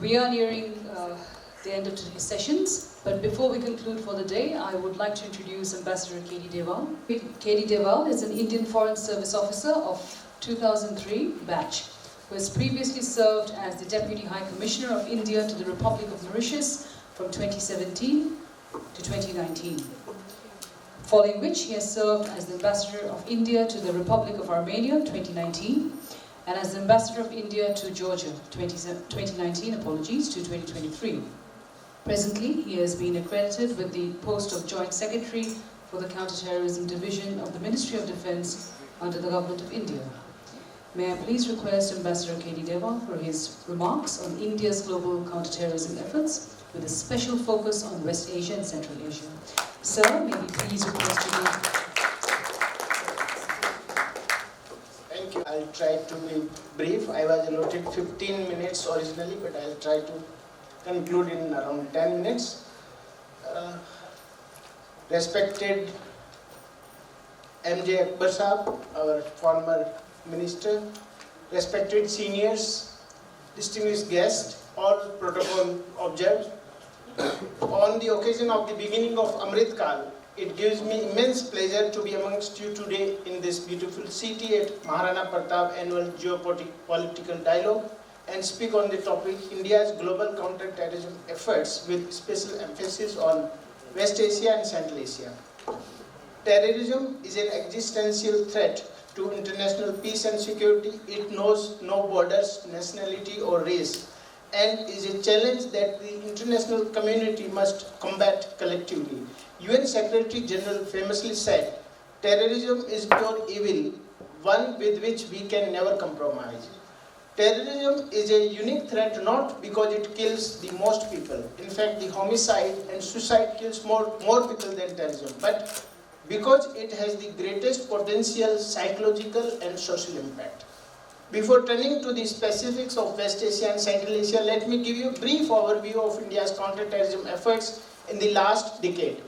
We are nearing the end of today's sessions, but before we conclude for the day, I would like to introduce Ambassador K.D. Dewal. K.D. Dewal is an Indian Foreign Service officer of 2003 batch, who has previously served as the Deputy High Commissioner of India to the Republic of Mauritius from 2017 to 2019. Following which, he has served as the Ambassador of India to the Republic of Armenia 2019, and as the Ambassador of India to Georgia 2019 to 2023. Presently, he has been accredited with the post of Joint Secretary for the Counterterrorism Division of the Ministry of Defence under the Government of India. May I please request Ambassador K.D. Dewal for his remarks on India's global counterterrorism efforts, with a special focus on West Asia and Central Asia. Sir, may we please request you to... Thank you. I'll try to be brief. I was allotted 15 minutes originally, but I'll try to conclude in around 10 minutes. Respected MJ Akbar Saab, our former minister, respected seniors, distinguished guests, all protocol observed. On the occasion of the beginning of Amrit Kal, it gives me immense pleasure to be amongst you today in this beautiful city at Maharana Pratap annual geopolitical dialogue and speak on the topic India's global counter-terrorism efforts with special emphasis on West Asia and Central Asia. Terrorism is an existential threat to international peace and security. It knows no borders, nationality or race, and is a challenge that the international community must combat collectively. UN Secretary General famously said, "Terrorism is pure evil, one with which we can never compromise." Terrorism is a unique threat not because it kills the most people. In fact, the homicide and suicide kills more people than terrorism, but because it has the greatest potential psychological and social impact. Before turning to the specifics of West Asia and Central Asia, let me give you a brief overview of India's counter-terrorism efforts in the last decade.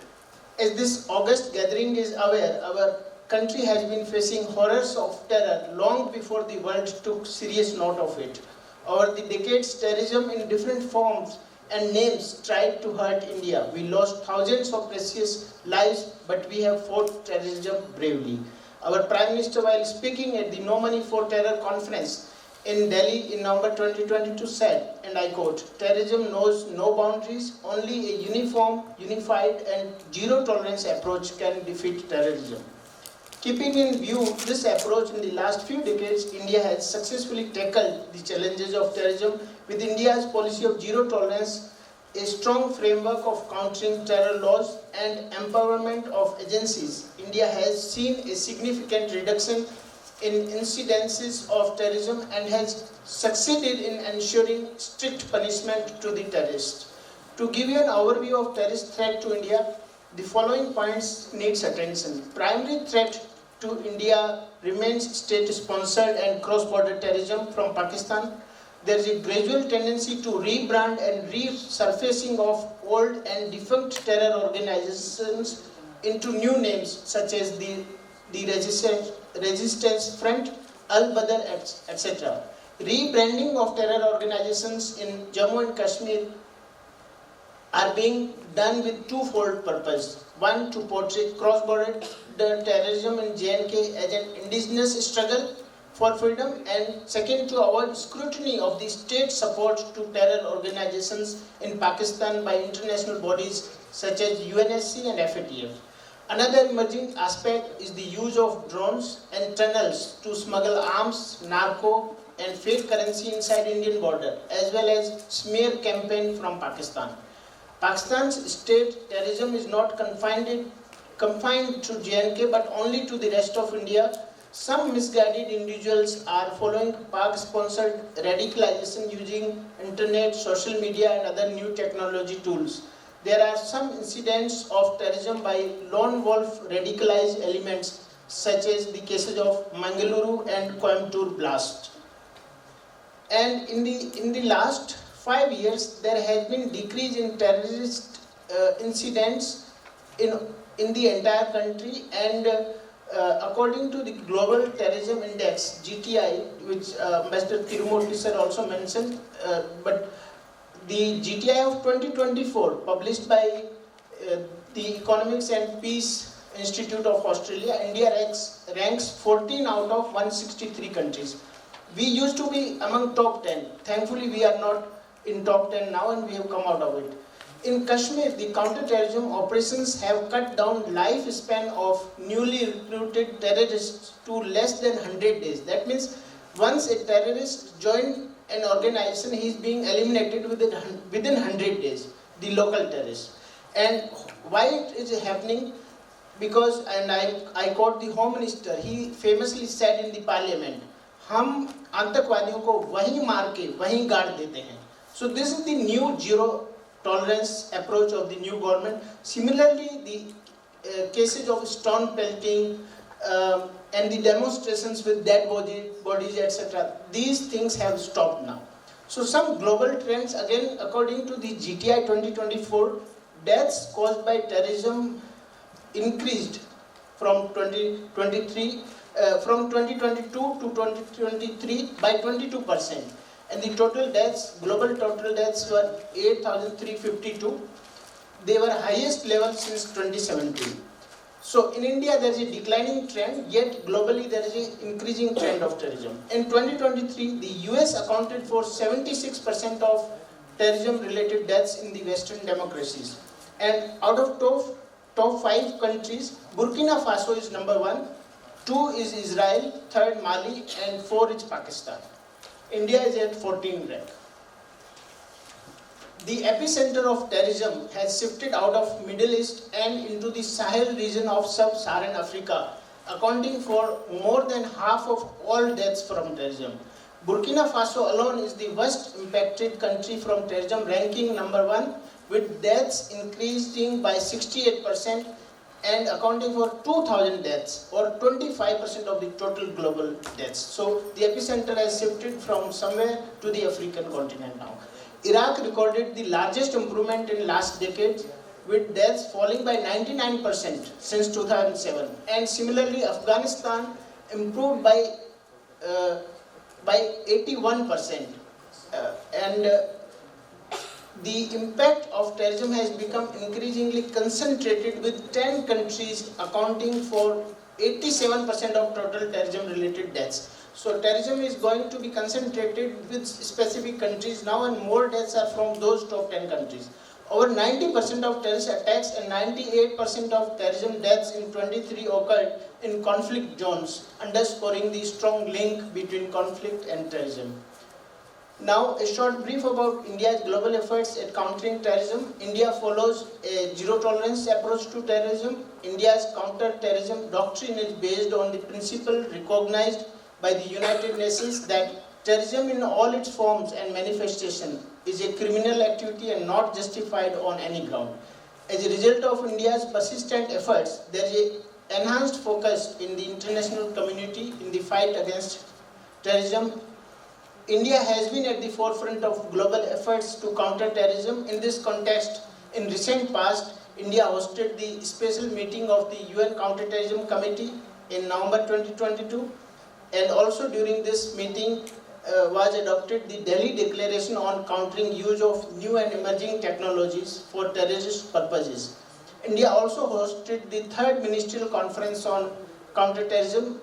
As this August gathering is aware, our country has been facing horrors of terror long before the world took serious note of it. Over the decades, terrorism in different forms and names tried to hurt India. We lost thousands of precious lives, but we have fought terrorism bravely. Our Prime Minister, while speaking at the No Money for Terror conference in Delhi in November 2022 said, and I quote, "Terrorism knows no boundaries, only a uniform, unified and zero-tolerance approach can defeat terrorism." Keeping in view this approach in the last few decades, India has successfully tackled the challenges of terrorism with India's policy of zero tolerance, a strong framework of countering terror laws and empowerment of agencies. India has seen a significant reduction in incidences of terrorism and has succeeded in ensuring strict punishment to the terrorists. To give you an overview of terrorist threat to India, the following points needs attention. Primary threat to India remains state-sponsored and cross-border terrorism from Pakistan. There is a gradual tendency to rebrand and resurfacing of old and defunct terror organizations into new names such as the Resistance Front, Al-Badr, etc. Rebranding of terror organizations in Jammu and Kashmir are being done with twofold purpose. One, to portray cross-border terrorism in J&K as an indigenous struggle for freedom, and second, to avoid scrutiny of the state support to terror organizations in Pakistan by international bodies such as UNSC and FATF. Another emerging aspect is the use of drones and tunnels to smuggle arms, narco and fake currency inside Indian border, as well as smear campaign from Pakistan. Pakistan's state terrorism is not confined to J&K but only to the rest of India. Some misguided individuals are following Pak-sponsored radicalization using internet, social media and other new technology tools. There are some incidents of terrorism by lone wolf radicalized elements such as the cases of Mangaluru and Coimbatore blast. And in the last 5 years, there has been decrease in terrorist incidents in the entire country, and according to the Global Terrorism Index (GTI), which Ambassador Tirumurti sir also mentioned, but The GTI of 2024, published by the Economics and Peace Institute of Australia, India ranks 14 out of 163 countries. We used to be among top 10. Thankfully, we are not in top 10 now and we have come out of it. In Kashmir, the counter-terrorism operations have cut down lifespan of newly recruited terrorists to less than 100 days. That means once a terrorist joined an organization, he is being eliminated within 100 days, the local terrorist. And why it is happening? Because, and I quote the Home Minister, he famously said in the Parliament, हम आतंकवादियों को वहीं मार के वहीं गाड़ देते हैं. So this is the new zero tolerance approach of the new government. Similarly, the cases of stone pelting and the demonstrations with dead bodies, etc. These things have stopped now. So some global trends, again, according to the GTI 2024, deaths caused by terrorism increased from 2022 to 2023 by 22%. And the total deaths, global total deaths were 8,352. They were highest level since 2017. So in India there is a declining trend, yet globally there is an increasing trend of terrorism. In 2023, the US accounted for 76% of terrorism related deaths in the Western democracies. And out of top 5 countries, Burkina Faso is number 1, 2 is Israel, 3rd Mali, and 4 is Pakistan. India is at 14th rank. The epicenter of terrorism has shifted out of Middle East and into the Sahel region of sub-Saharan Africa, accounting for more than half of all deaths from terrorism. Burkina Faso alone is the worst impacted country from terrorism, ranking number 1, with deaths increasing by 68% and accounting for 2,000 deaths, or 25% of the total global deaths. So the epicenter has shifted from somewhere to the African continent now. Iraq recorded the largest improvement in last decade, with deaths falling by 99% since 2007. And similarly, Afghanistan improved by 81%. The impact of terrorism has become increasingly concentrated, with 10 countries accounting for 87% of total terrorism-related deaths. So terrorism is going to be concentrated with specific countries now, and more deaths are from those top 10 countries. Over 90% of terrorist attacks and 98% of terrorism deaths in 23 occurred in conflict zones, underscoring the strong link between conflict and terrorism. Now, a short brief about India's global efforts at countering terrorism. India follows a zero-tolerance approach to terrorism. India's counter-terrorism doctrine is based on the principle recognized by the United Nations that terrorism in all its forms and manifestation is a criminal activity and not justified on any ground. As a result of India's persistent efforts, there is an enhanced focus in the international community in the fight against terrorism. India has been at the forefront of global efforts to counter terrorism. In this context, in recent past, India hosted the special meeting of the UN Counterterrorism Committee in November 2022, and also during this meeting was adopted the Delhi Declaration on countering use of new and emerging technologies for terrorist purposes. India also hosted the 3rd Ministerial Conference on Counterterrorism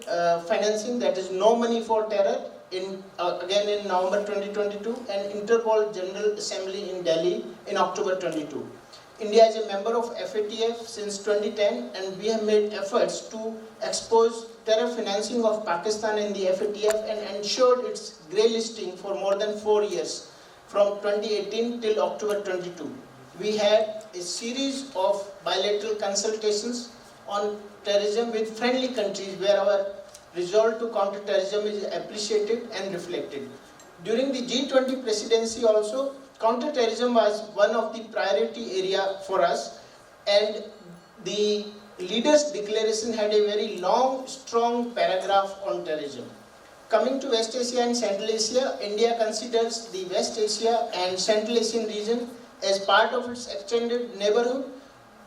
Financing, that is No Money for Terror, again in November 2022, and Interpol General Assembly in Delhi in October 22. India is a member of FATF since 2010, and we have made efforts to expose terror financing of Pakistan in the FATF and ensured its grey listing for more than 4 years, from 2018 till October 22. We had a series of bilateral consultations on terrorism with friendly countries where our resolve to counter terrorism is appreciated and reflected. During the G20 presidency also, counter-terrorism was one of the priority area for us, and the leaders' declaration had a very long, strong paragraph on terrorism. Coming to West Asia and Central Asia, India considers the West Asia and Central Asian region as part of its extended neighborhood.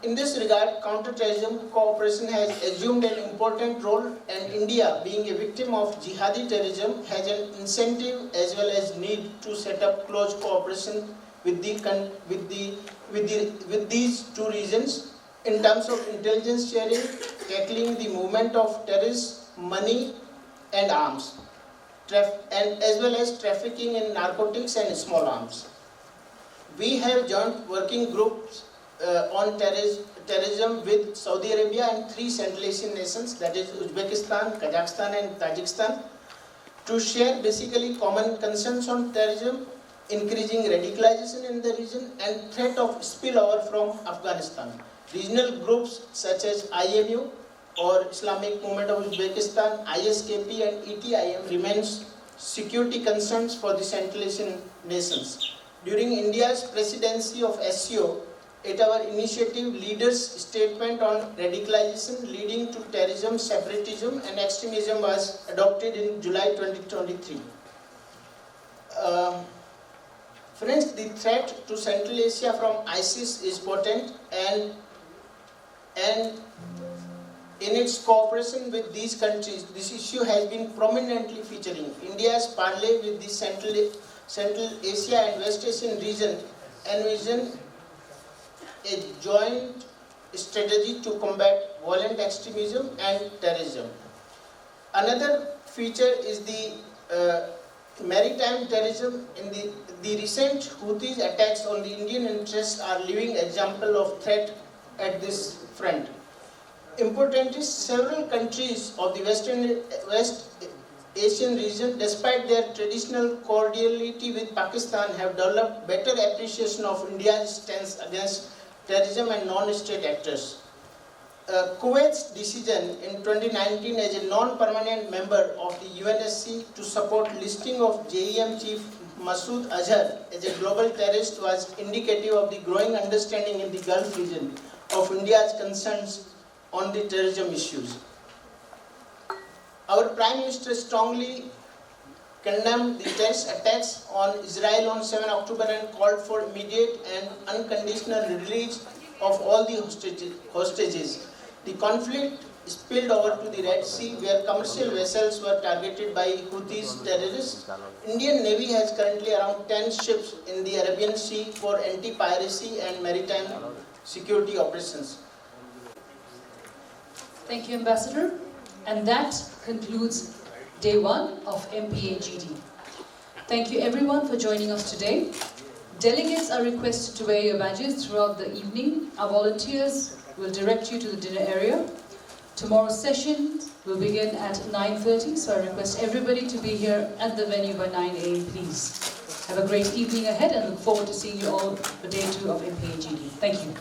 In this regard, counter-terrorism cooperation has assumed an important role, and India, being a victim of jihadi terrorism, has an incentive as well as need to set up close cooperation with these two regions in terms of intelligence sharing, tackling the movement of terrorists, money and arms, and as well as trafficking in narcotics and small arms. We have joint working groups on terrorism with Saudi Arabia and 3 Central Asian nations, that is Uzbekistan, Kazakhstan and Tajikistan, to share basically common concerns on terrorism, increasing radicalization in the region and threat of spillover from Afghanistan. Regional groups such as IMU or Islamic Movement of Uzbekistan, ISKP and ETIM remains security concerns for the Central Asian nations. During India's presidency of SCO, at our initiative leaders' statement on radicalization leading to terrorism, separatism and extremism was adopted in July 2023. Friends, the threat to Central Asia from ISIS is potent, and in its cooperation with these countries, this issue has been prominently featuring. India's parley with the Central Asia and West Asian region envision a joint strategy to combat violent extremism and terrorism. Another feature is the maritime terrorism. In the recent Houthis attacks on the Indian interests are living example of threat at this front. Important is several countries of the West Asian region, despite their traditional cordiality with Pakistan, have developed better appreciation of India's stance against terrorism and non-state actors. Kuwait's decision in 2019 as a non-permanent member of the UNSC to support listing of JEM chief Masood Azhar as a global terrorist was indicative of the growing understanding in the Gulf region of India's concerns on the terrorism issues. Our Prime Minister strongly condemned the terrorist attacks on Israel on 7 October and called for immediate and unconditional release of all the hostages. The conflict spilled over to the Red Sea, where commercial vessels were targeted by Houthis terrorists. Indian Navy has currently around 10 ships in the Arabian Sea for anti-piracy and maritime security operations. Thank you, Ambassador. And that concludes Day 1 of MPAGD. Thank you everyone for joining us today. Delegates are requested to wear your badges throughout the evening. Our volunteers will direct you to the dinner area. Tomorrow's session will begin at 9:30, so I request everybody to be here at the venue by 9 a.m. please. Have a great evening ahead and look forward to seeing you all for Day 2 of MPAGD. Thank you.